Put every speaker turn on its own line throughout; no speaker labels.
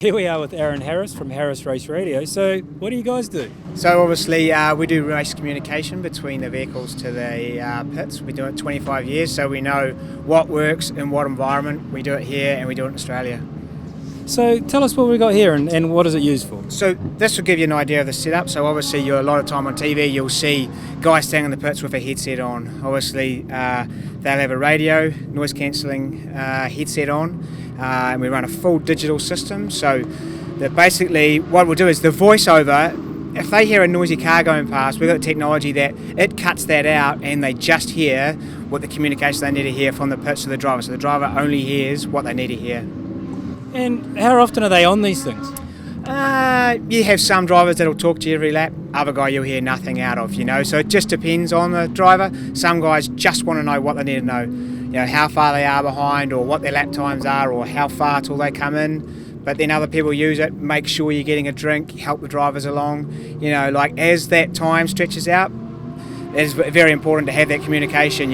Here we are with Aaron Harris from Harris Race Radio. So, what do you guys do?
So obviously we do race communication between the vehicles to the pits. We do it 25 years, so we know what works in what environment. We do it here and we do it in Australia.
So, tell us what we got here and what is it used for?
So this will give you an idea of the setup. So obviously you're a lot of time on TV, you'll see guys standing in the pits with a headset on. Obviously they'll have a radio, noise cancelling headset on, and we run a full digital system. So that basically what we'll do is the voiceover, if they hear a noisy car going past, we've got technology that it cuts that out and they just hear what the communication they need to hear from the pits to the driver. So the driver only hears what they need to hear.
And how often are they on these things?
You have some drivers that'll talk to you every lap, other guy you'll hear nothing out of, so it just depends on the driver. Some guys just want to know what they need to know, how far they are behind or what their lap times are or how far till they come in. But then other people use it, make sure you're getting a drink, help the drivers along, as that time stretches out. It's very important to have that communication,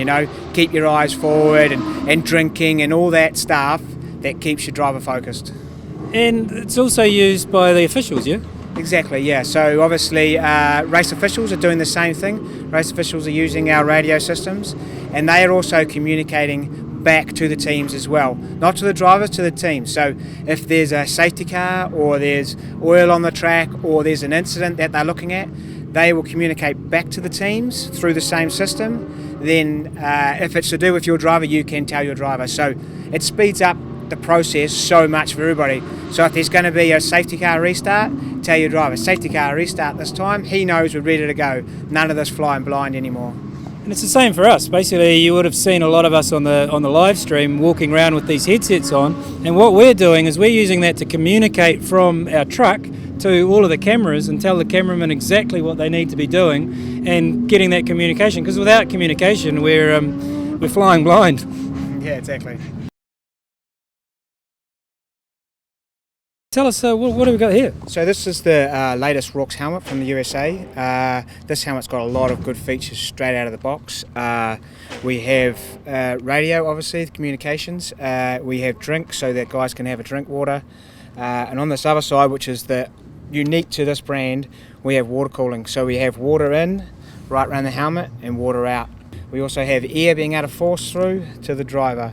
keep your eyes forward and drinking and all that stuff that keeps your driver focused.
And it's also used by the officials, yeah?
Exactly, yeah. So obviously race officials are doing the same thing. Race officials are using our radio systems and they are also communicating back to the teams as well. Not to the drivers, to the teams. So if there's a safety car or there's oil on the track or there's an incident that they're looking at, they will communicate back to the teams through the same system. Then if it's to do with your driver, you can tell your driver. So it speeds up the process so much for everybody. So if there's going to be a safety car restart, tell your driver, safety car restart this time. He knows we're ready to go. None of this flying blind anymore.
And it's the same for us. Basically, you would have seen a lot of us on the live stream walking around with these headsets on, and what we're doing is we're using that to communicate from our truck to all of the cameras and tell the cameramen exactly what they need to be doing and getting that communication, because without communication we're flying blind.
Yeah, exactly.
Tell us, what have we got here?
So this is the latest Rooks helmet from the USA. This helmet's got a lot of good features straight out of the box. We have radio, obviously, the communications. We have drink, so that guys can have a drink water. And on this other side, which is the unique to this brand, we have water cooling. So we have water in, right around the helmet, and water out. We also have air being able to force through to the driver.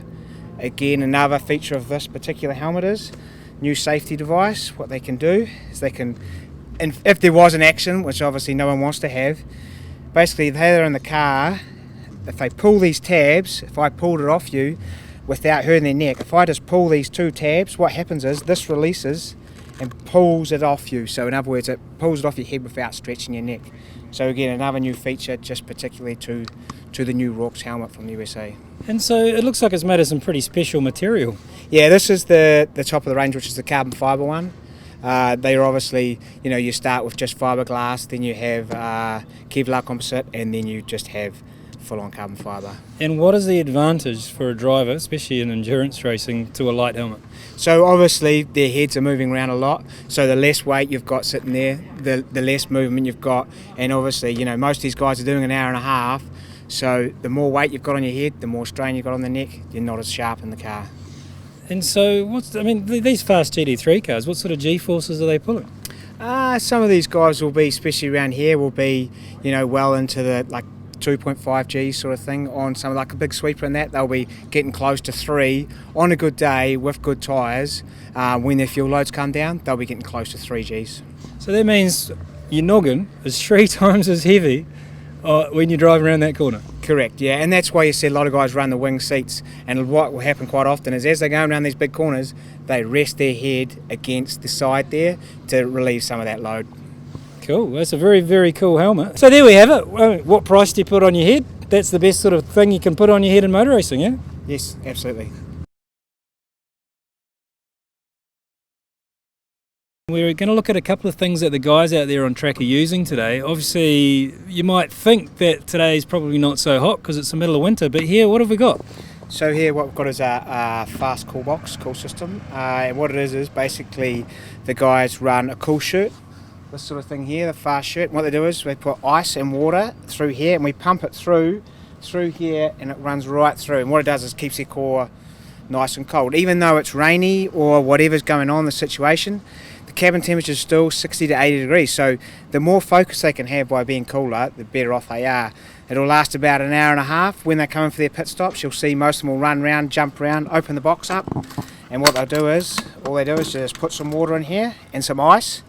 Again, another feature of this particular helmet is new safety device. What they can do is they can, and if there was an accident, which obviously no one wants to have, basically they're in the car, if they pull these tabs, if I pulled it off you without hurting their neck, if I just pull these two tabs, what happens is this releases and pulls it off you. So in other words, it pulls it off your head without stretching your neck. So again, another new feature just particularly to the new Rooks helmet from the USA.
And so it looks like it's made of some pretty special material.
Yeah, this is the top of the range, which is the carbon fibre one. They are obviously, you start with just fiberglass, then you have Kevlar composite, and then you just have full-on carbon fibre.
And what is the advantage for a driver, especially in endurance racing, to a light helmet?
So obviously their heads are moving around a lot, so the less weight you've got sitting there, the less movement you've got, and obviously, most of these guys are doing an hour and a half, so the more weight you've got on your head, the more strain you've got on the neck, you're not as sharp in the car.
And so, these fast GT3 cars, what sort of G-forces are they pulling?
Some of these guys will be, especially around here, will be, well into the 2.5 G sort of thing. On some like a big sweeper and that, they'll be getting close to 3 on a good day with good tyres. When their fuel loads come down, they'll be getting close to 3 Gs.
So that means your noggin is 3 times as heavy when you're driving around that corner.
Correct, yeah, and that's why you see a lot of guys run the wing seats, and what will happen quite often is as they're going around these big corners, they rest their head against the side there to relieve some of that load.
Cool, that's a very, very cool helmet. So there we have it. What price do you put on your head? That's the best sort of thing you can put on your head in motor racing, yeah?
Yes, absolutely.
We're going to look at a couple of things that the guys out there on track are using today. Obviously, you might think that today's probably not so hot because it's the middle of winter, but here, what have we got?
So here what we've got is a fast cool box, cool system. And what it is basically the guys run a cool shirt, this sort of thing here, the fast shirt. And what they do is we put ice and water through here and we pump it through here, and it runs right through. And what it does is keeps their core nice and cold. Even though it's rainy or whatever's going on in the situation, the cabin temperature is still 60 to 80 degrees. So the more focus they can have by being cooler, the better off they are. It'll last about an hour and a half. When they come in for their pit stops, you'll see most of them will run around, jump around, open the box up. And what they'll do is, all they do is just put some water in here and some ice,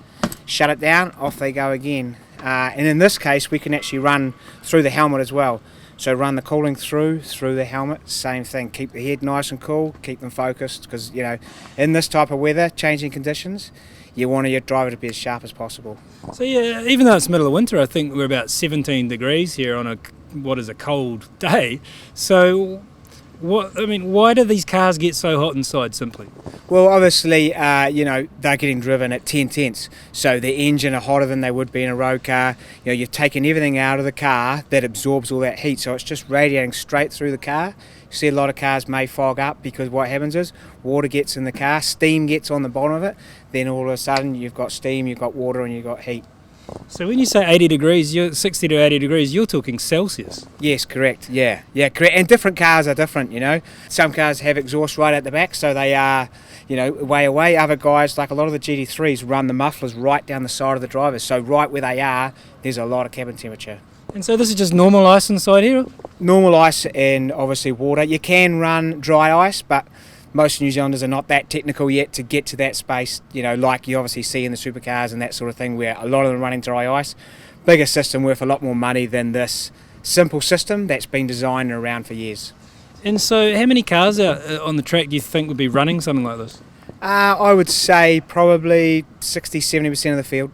shut it down, off they go again. And in this case, we can actually run through the helmet as well. So run the cooling through the helmet, same thing. Keep the head nice and cool, keep them focused, because you know, in this type of weather, changing conditions, you want your driver to be as sharp as possible.
So yeah, even though it's middle of winter, I think we're about 17 degrees here on what is a cold day. So why do these cars get so hot inside simply?
Well, obviously, you know, they're getting driven at 10 tenths, so the engine are hotter than they would be in a road car. You know, you're taking everything out of the car that absorbs all that heat, so it's just radiating straight through the car. You see a lot of cars may fog up because what happens is water gets in the car, steam gets on the bottom of it, then all of a sudden you've got steam, you've got water and you've got heat.
So when you say 80 degrees, 60 to 80 degrees, you're talking Celsius.
Yes, correct. Yeah, correct. And different cars are different, you know. Some cars have exhaust right at the back, so they are, you know, way away. Other guys, like a lot of the GT3s, run the mufflers right down the side of the drivers. So right where they are, there's a lot of cabin temperature.
And so this is just normal ice inside here?
Normal ice and obviously water. You can run dry ice, but most New Zealanders are not that technical yet to get to that space, you know, like you obviously see in the supercars and that sort of thing, where a lot of them are running dry ice. Bigger system worth a lot more money than this simple system that's been designed and around for years.
And so how many cars out on the track do you think would be running something like this?
I would say probably 60-70% of the field.